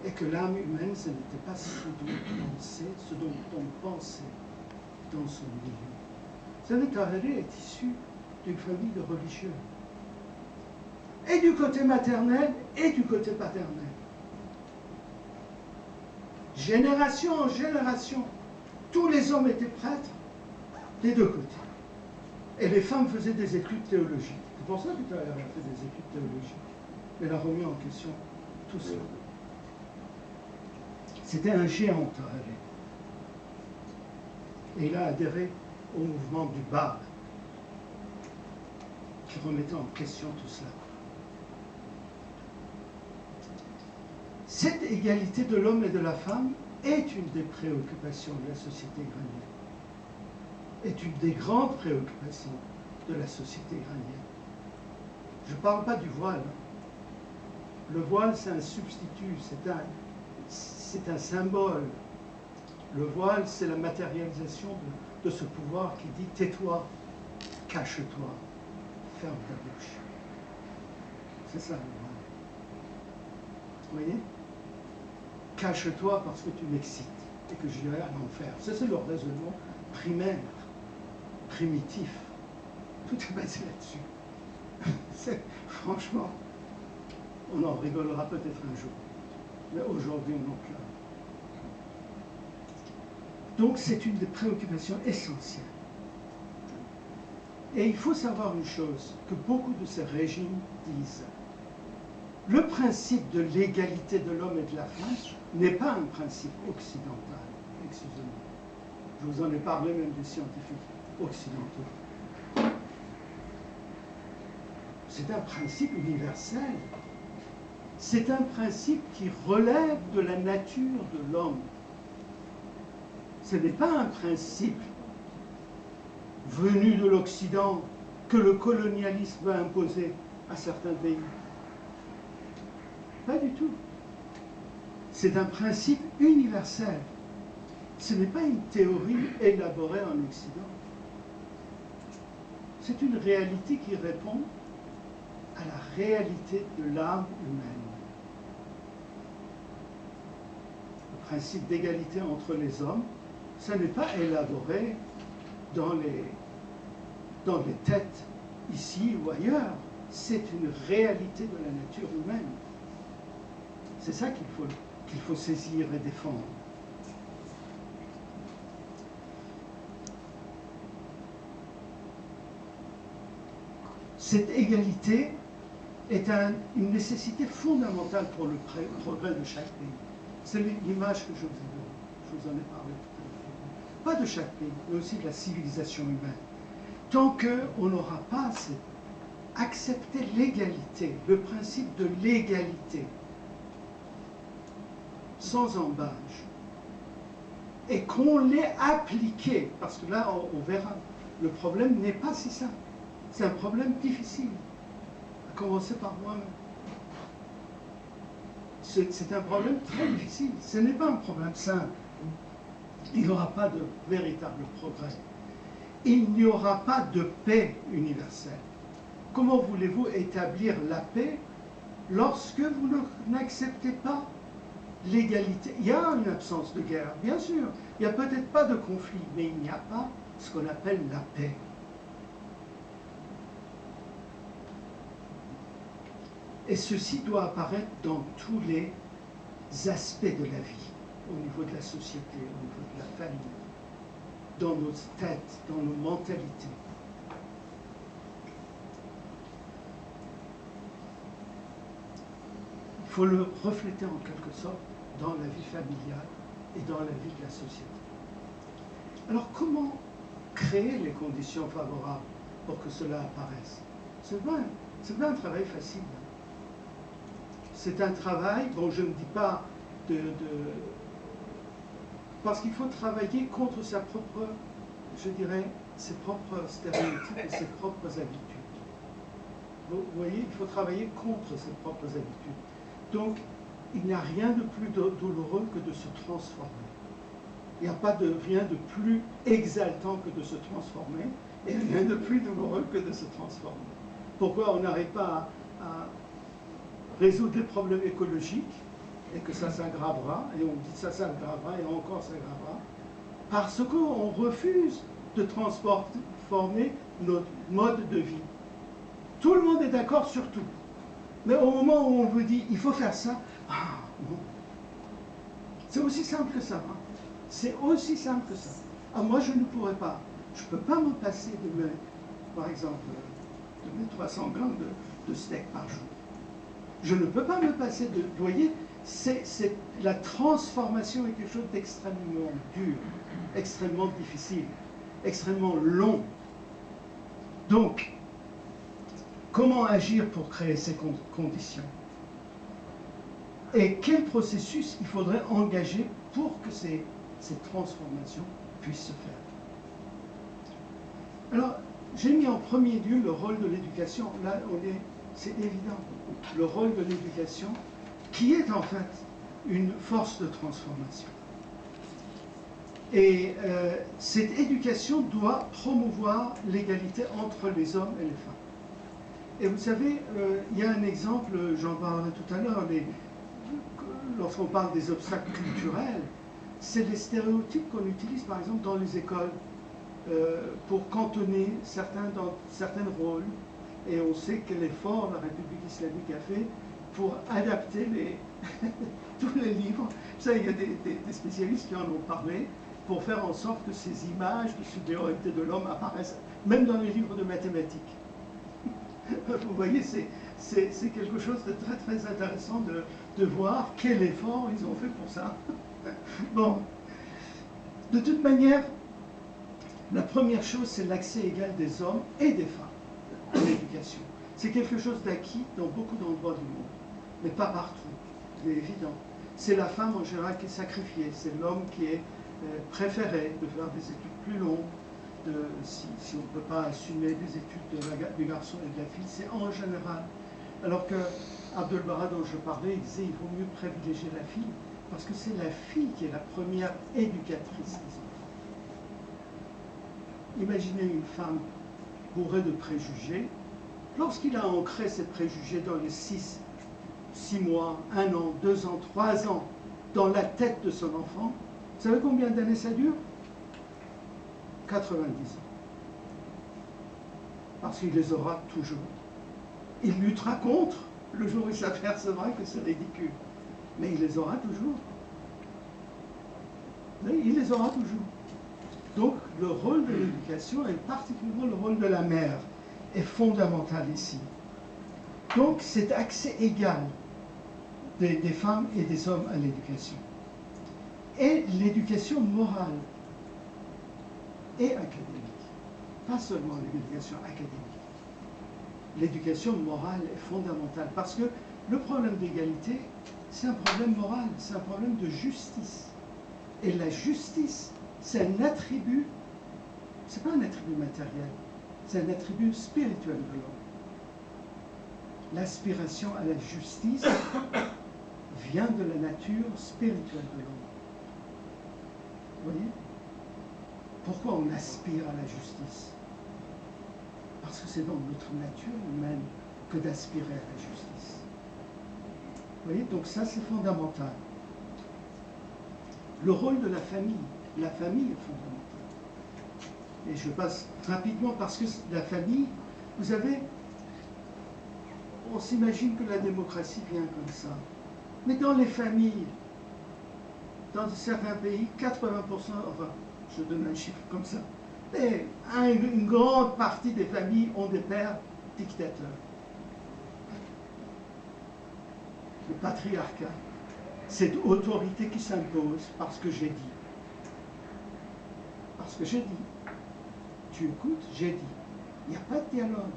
Et que l'âme humaine, ce n'était pas ce dont on pensait dans son milieu. Sani Tahereh est issu d'une famille de religieux. Et du côté maternel et du côté paternel. Génération en génération, tous les hommes étaient prêtres des deux côtés. Et les femmes faisaient des études théologiques. C'est pour ça que Tahereh a fait des études théologiques. Elle a remis en question tout ça. C'était un géant, Tahereh. Et il a adhéré au mouvement du Bab, qui remettait en question tout cela. Cette égalité de l'homme et de la femme est une des préoccupations de la société iranienne, est une des grandes préoccupations de la société iranienne. Je ne parle pas du voile. Le voile, c'est un substitut, c'est un symbole. Le voile, c'est la matérialisation de ce pouvoir qui dit « tais-toi, cache-toi, ferme ta bouche ». C'est ça le voile. Vous voyez? Cache-toi parce que tu m'excites et que j'irai à l'enfer. Ça, c'est le raisonnement primaire, primitif. Tout est basé là-dessus. Franchement, on en rigolera peut-être un jour. Mais aujourd'hui, on en pleure. Donc, c'est une des préoccupations essentielles. Et il faut savoir une chose, que beaucoup de ces régimes disent. Le principe de l'égalité de l'homme et de la femme n'est pas un principe occidental. Excusez-moi. Je vous en ai parlé même des scientifiques occidentaux. C'est un principe universel. C'est un principe qui relève de la nature de l'homme. Ce n'est pas un principe venu de l'Occident que le colonialisme va imposer à certains pays. Pas du tout. C'est un principe universel. Ce n'est pas une théorie élaborée en Occident. C'est une réalité qui répond à la réalité de l'âme humaine. Le principe d'égalité entre les hommes, ça n'est pas élaboré dans les têtes ici ou ailleurs. C'est une réalité de la nature humaine. C'est ça qu'il faut saisir et défendre. Cette égalité est une nécessité fondamentale pour le progrès de chaque pays. C'est l'image que je vous en ai parlé tout à l'heure. Pas de chaque pays, mais aussi de la civilisation humaine. Tant qu'on n'aura pas accepté l'égalité, le principe de l'égalité, sans embâche, et qu'on l'ait appliqué, parce que là, on verra, le problème n'est pas si simple. C'est un problème difficile, à commencer par moi-même. C'est un problème très difficile. Ce n'est pas un problème simple. Il n'y aura pas de véritable progrès. Il n'y aura pas de paix universelle. Comment voulez-vous établir la paix lorsque vous n'acceptez pas l'égalité? Il y a une absence de guerre, bien sûr. Il n'y a peut-être pas de conflit, mais il n'y a pas ce qu'on appelle la paix. Et ceci doit apparaître dans tous les aspects de la vie, au niveau de la société, au niveau de la famille, dans nos têtes, dans nos mentalités. Il faut le refléter en quelque sorte dans la vie familiale et dans la vie de la société. Alors comment créer les conditions favorables pour que cela apparaisse? C'est pas un travail facile. C'est un travail, bon, je ne dis pas parce qu'il faut travailler contre sa propre, je dirais, ses propres stéréotypes et ses propres habitudes. Vous voyez, il faut travailler contre ses propres habitudes. Donc, il n'y a rien de plus douloureux que de se transformer. Il n'y a pas rien de plus exaltant que de se transformer, et rien de plus douloureux que de se transformer. Pourquoi on n'arrive pas à résoudre les problèmes écologiques et que ça s'aggravera, et on dit ça s'aggravera, et encore s'aggravera, parce qu'on refuse de transformer notre mode de vie. Tout le monde est d'accord sur tout. Mais au moment où on vous dit, il faut faire ça, ah non. C'est aussi simple que ça. Hein. C'est aussi simple que ça. Ah, moi, je ne pourrais pas. Je ne peux pas me passer de mes, par exemple, de mes 300 grammes de steak par jour. Je ne peux pas me passer de... Vous voyez, la transformation est quelque chose d'extrêmement dur, extrêmement difficile, extrêmement long. Donc, comment agir pour créer ces conditions? Et quel processus il faudrait engager pour que ces transformations puissent se faire? Alors, j'ai mis en premier lieu le rôle de l'éducation. Là, c'est évident. Le rôle de l'éducation, qui est en fait une force de transformation. Et cette éducation doit promouvoir l'égalité entre les hommes et les femmes. Et vous savez, il y a un exemple, j'en parlerai tout à l'heure, lorsqu'on parle des obstacles culturels, c'est les stéréotypes qu'on utilise par exemple dans les écoles pour cantonner certains dans certains rôles. Et on sait quel effort la République islamique a fait pour adapter tous les livres. Ça, il y a des spécialistes qui en ont parlé, pour faire en sorte que ces images de supériorité de l'homme apparaissent même dans les livres de mathématiques. Vous voyez, c'est quelque chose de très très intéressant de voir quel effort ils ont fait pour ça. Bon, de toute manière, la première chose, c'est l'accès égal des hommes et des femmes à l'éducation. C'est quelque chose d'acquis dans beaucoup d'endroits du monde, mais pas partout, c'est évident. C'est la femme en général qui est sacrifiée, c'est l'homme qui est préféré de faire des études plus longues, si on ne peut pas assumer des études du garçon et de la fille, c'est en général. Alors que Abdul Baha, dont je parlais, il disait qu'il vaut mieux privilégier la fille, parce que c'est la fille qui est la première éducatrice des enfants. Imaginez une femme bourrée de préjugés. Lorsqu'il a ancré ces préjugés dans les 6 mois, 1 an, 2 ans, 3 ans, dans la tête de son enfant, vous savez combien d'années ça dure? 90 ans. Parce qu'il les aura toujours. Il luttera contre le jour où il s'apercevra que c'est ridicule. Mais il les aura toujours. Il les aura toujours. Donc le rôle de l'éducation, et particulièrement le rôle de la mère, est fondamental ici. Donc cet accès égal des femmes et des hommes à l'éducation. Et l'éducation morale et académique. Pas seulement l'éducation académique. L'éducation morale est fondamentale parce que le problème d'égalité, c'est un problème moral, c'est un problème de justice. Et la justice, c'est un attribut, c'est pas un attribut matériel, c'est un attribut spirituel de l'homme. L'aspiration à la justice vient de la nature spirituelle de l'homme. Vous voyez? Pourquoi on aspire à la justice? Parce que c'est dans notre nature humaine que d'aspirer à la justice. Vous voyez? Donc ça, c'est fondamental. Le rôle de la famille est fondamental. Et je passe rapidement parce que la famille, vous savez, on s'imagine que la démocratie vient comme ça. Mais dans les familles, dans certains pays, 80%, enfin, je donne un chiffre comme ça, et une grande partie des familles ont des pères dictateurs. Le patriarcat, cette autorité qui s'impose parce que j'ai dit. Parce que j'ai dit. Tu écoutes, j'ai dit. Il n'y a pas de dialogue.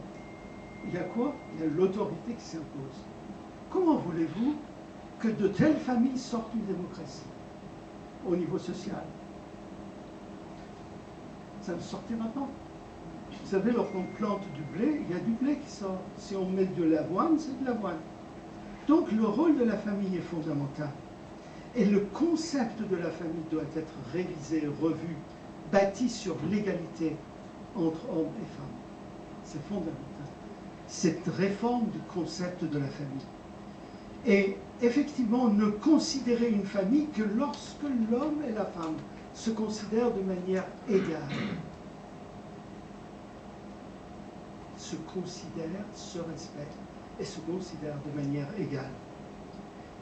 Il y a quoi? Il y a l'autorité qui s'impose. Comment voulez-vous que de telles familles sortent une démocratie au niveau social? Ça ne sortira pas. Vous savez, lorsqu'on plante du blé, il y a du blé qui sort. Si on met de l'avoine, c'est de l'avoine. Donc le rôle de la famille est fondamental. Et le concept de la famille doit être révisé, revu, bâti sur l'égalité entre hommes et femmes. C'est fondamental. Cette réforme du concept de la famille. Et effectivement, ne considérer une famille que lorsque l'homme et la femme se considèrent de manière égale. Se considèrent, se respectent et se considèrent de manière égale.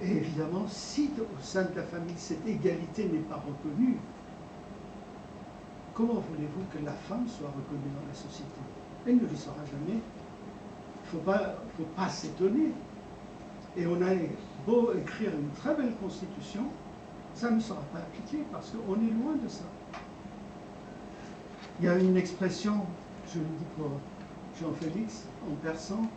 Et évidemment, si au sein de la famille cette égalité n'est pas reconnue, comment voulez-vous que la femme soit reconnue dans la société? Elle ne le sera jamais. Il ne faut pas s'étonner. Et on a beau écrire une très belle constitution, ça ne sera pas appliqué parce qu'on est loin de ça. Il y a une expression, je le dis pour Jean-Félix, en persan,